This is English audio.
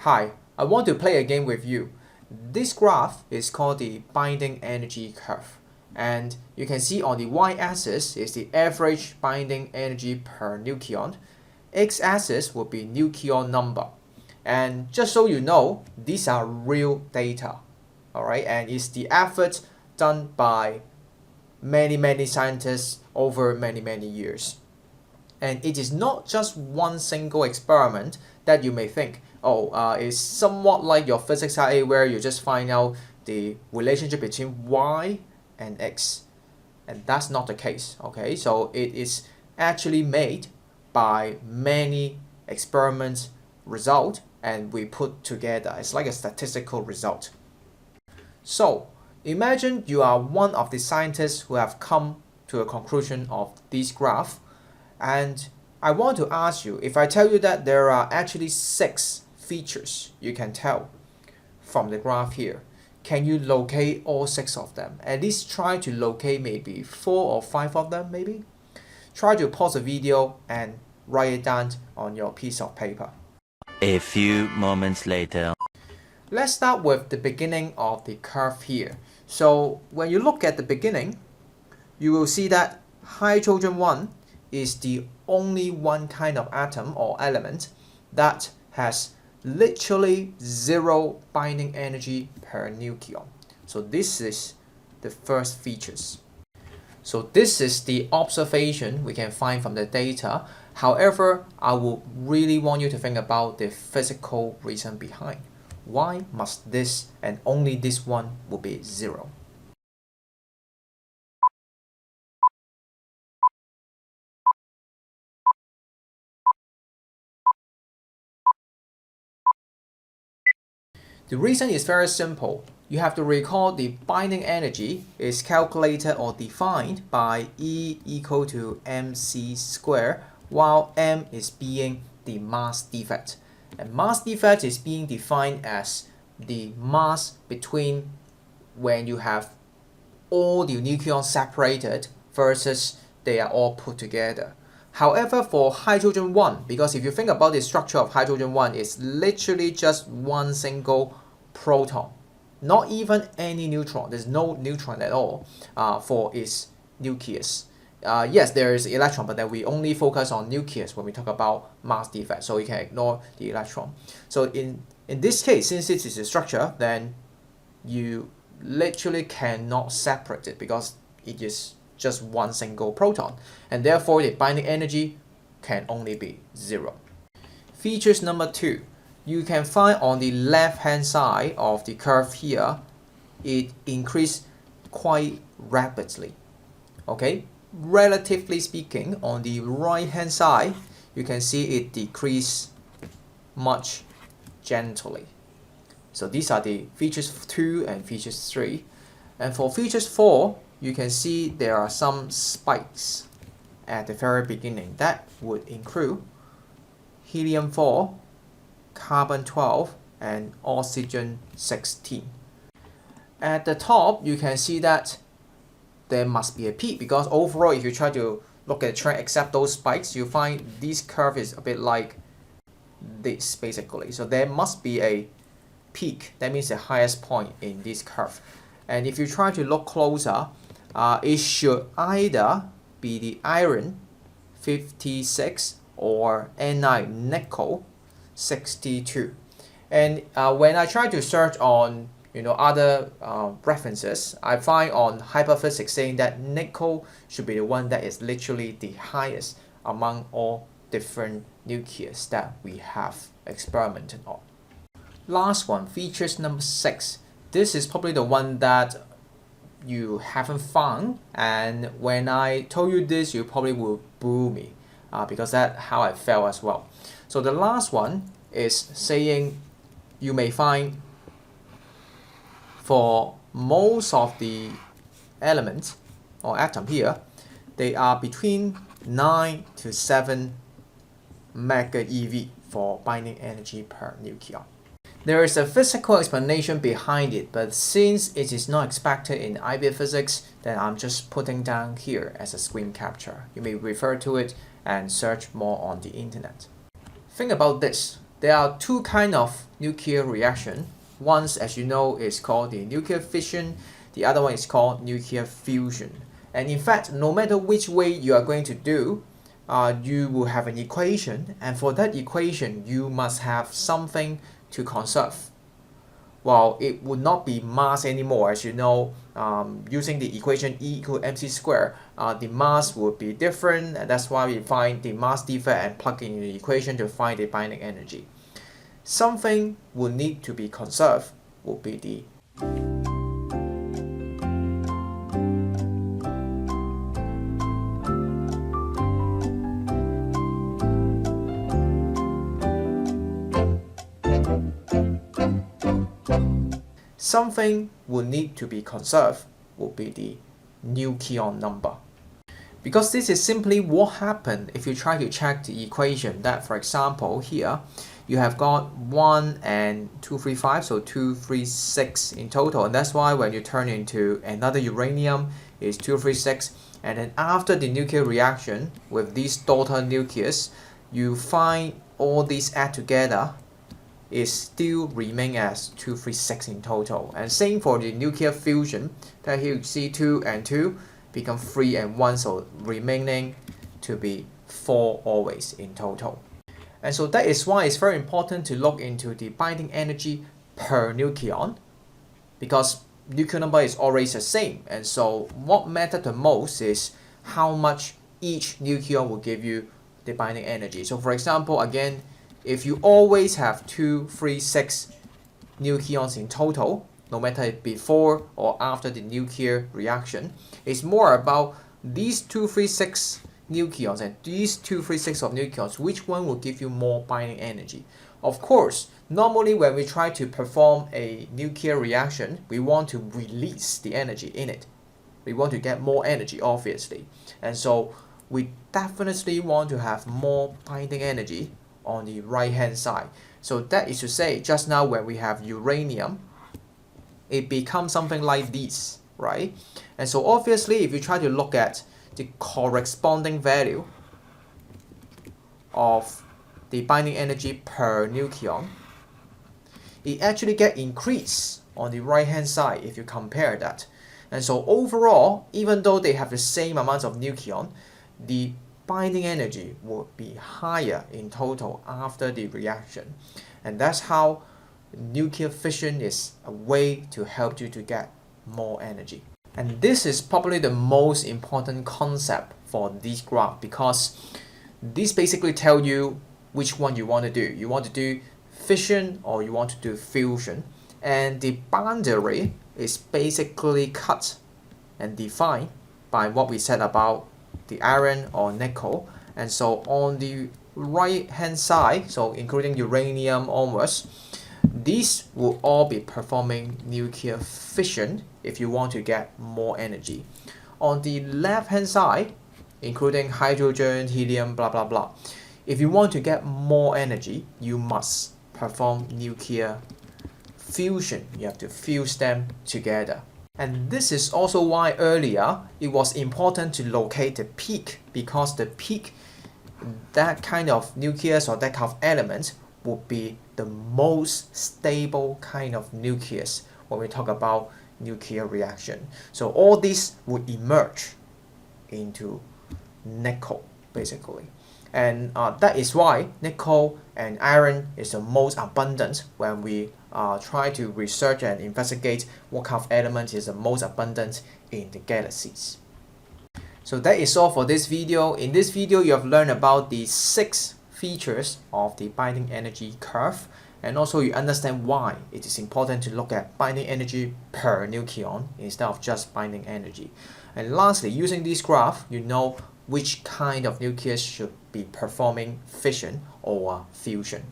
Hi, I want to play a game with you. This graph is called the binding energy curve. And you can see on the y-axis is the average binding energy per nucleon. X-axis will be nucleon number. And just so you know, these are real data. Alright, and it's the effort done by many scientists over many years. And it is not just one single experiment that you may think, it's somewhat like your physics IA where you just find out the relationship between y and x. And that's not the case, okay? So it is actually made by many experiments result and we put together. It's like a statistical result. So imagine you are one of the scientists who have come to a conclusion of this graph, and I want to ask you, if I tell you that there are actually 6 features you can tell from the graph here, can you locate all 6 of them? At least try to locate maybe 4 or 5 of them maybe. Try to pause the video and write it down on your piece of paper. A few moments later. Let's start with the beginning of the curve here. So when you look at the beginning, you will see that hydrogen 1 is the only one kind of atom or element that has literally 0 binding energy per nucleon. So this is the first features. So this is the observation we can find from the data. However, I would really want you to think about the physical reason behind. Why must this and only this one will be 0? The reason is very simple. You have to recall the binding energy is calculated or defined by E equal to mc squared, while m is being the mass defect. And mass defect is being defined as the mass between when you have all the nucleons separated versus they are all put together. However, for hydrogen 1, because if you think about the structure of hydrogen 1, it's literally just one single proton, not even any neutron. There's no neutron at all for its nucleus. Yes, there is electron, but then we only focus on nucleus when we talk about mass defect, so you can ignore the electron. So in this case, since it is a structure, then you literally cannot separate it because it is just one single proton, and therefore the binding energy can only be 0. Features number 2. You can find on the left hand side of the curve here, it increased quite rapidly. Okay, relatively speaking, on the right hand side, you can see it decrease much gently. So these are the features 2 and features 3. And for features 4, you can see there are some spikes at the very beginning. That would include helium-4, carbon-12, and oxygen-16. At the top, you can see that there must be a peak, because overall, if you try to look at the trend except those spikes, you find this curve is a bit like this basically. So there must be a peak, that means the highest point in this curve. And if you try to look closer, it should either be the iron 56 or Ni nickel 62. And when I try to search on other references, I find on hyperphysics saying that nickel should be the one that is literally the highest among all different nucleus that we have experimented on. Last one, features number 6. This is probably the one that you haven't found, and when I told you this, you probably will boo me because that's how I felt as well. So the last one is saying you may find for most of the elements or atom here, they are between 9 to 7 mega eV for binding energy per nucleon. There is a physical explanation behind it, but since it is not expected in IB physics, then I'm just putting down here as a screen capture. You may refer to it and search more on the internet. Think about this. There are two kinds of nuclear reaction. One, as you know, is called the nuclear fission. The other one is called nuclear fusion. And in fact, no matter which way you are going to do, you will have an equation, and for that equation, you must have something to conserve. Well, it would not be mass anymore, as you know. Using the equation E equal mc squared, the mass would be different, and that's why we find the mass defect and plug in the equation to find the binding energy. Something will need to be conserved will be the nucleon number. Because this is simply what happened if you try to check the equation that, for example, here you have got 1 and 235, so 236 in total, and that's why when you turn into another uranium is 236, and then after the nuclear reaction with this daughter nucleus, you find all these add together is still remain as 236 in total. And same for the nuclear fusion, that here you see 2 and 2 become 3 and 1, so remaining to be 4 always in total. And so that is why it's very important to look into the binding energy per nucleon, because nucleon number is always the same. And so what matters the most is how much each nucleon will give you the binding energy. So for example, again, if you always have 236 nucleons in total, no matter before or after the nuclear reaction, it's more about these 236 nucleons and these 236 of nucleons, which one will give you more binding energy. Of course, normally when we try to perform a nuclear reaction, we want to release the energy in it. We want to get more energy, obviously. And so we definitely want to have more binding energy on the right hand side. So that is to say, just now when we have uranium, it becomes something like this, right? And so obviously if you try to look at the corresponding value of the binding energy per nucleon, it actually get increased on the right hand side if you compare that. And so overall, even though they have the same amount of nucleon, the binding energy would be higher in total after the reaction. And that's how nuclear fission is a way to help you to get more energy. And this is probably the most important concept for this graph, because this basically tells you which one you want to do. You want to do fission or you want to do fusion. And the boundary is basically cut and defined by what we said about the iron or nickel. And so on the right hand side, so including uranium onwards, these will all be performing nuclear fission if you want to get more energy. On the left hand side, including hydrogen, helium, blah blah blah, if you want to get more energy, you must perform nuclear fusion. You have to fuse them together. And this is also why earlier it was important to locate the peak, because the peak, that kind of nucleus or that kind of element, would be the most stable kind of nucleus when we talk about nuclear reaction. So all this would emerge into nickel basically. And that is why nickel and iron is the most abundant when we try to research and investigate what kind of element is the most abundant in the galaxies. So that is all for this video. In this video, you have learned about the 6 features of the binding energy curve, and also you understand why it is important to look at binding energy per nucleon instead of just binding energy. And lastly, using this graph, you know which kind of nucleus should be performing fission or fusion.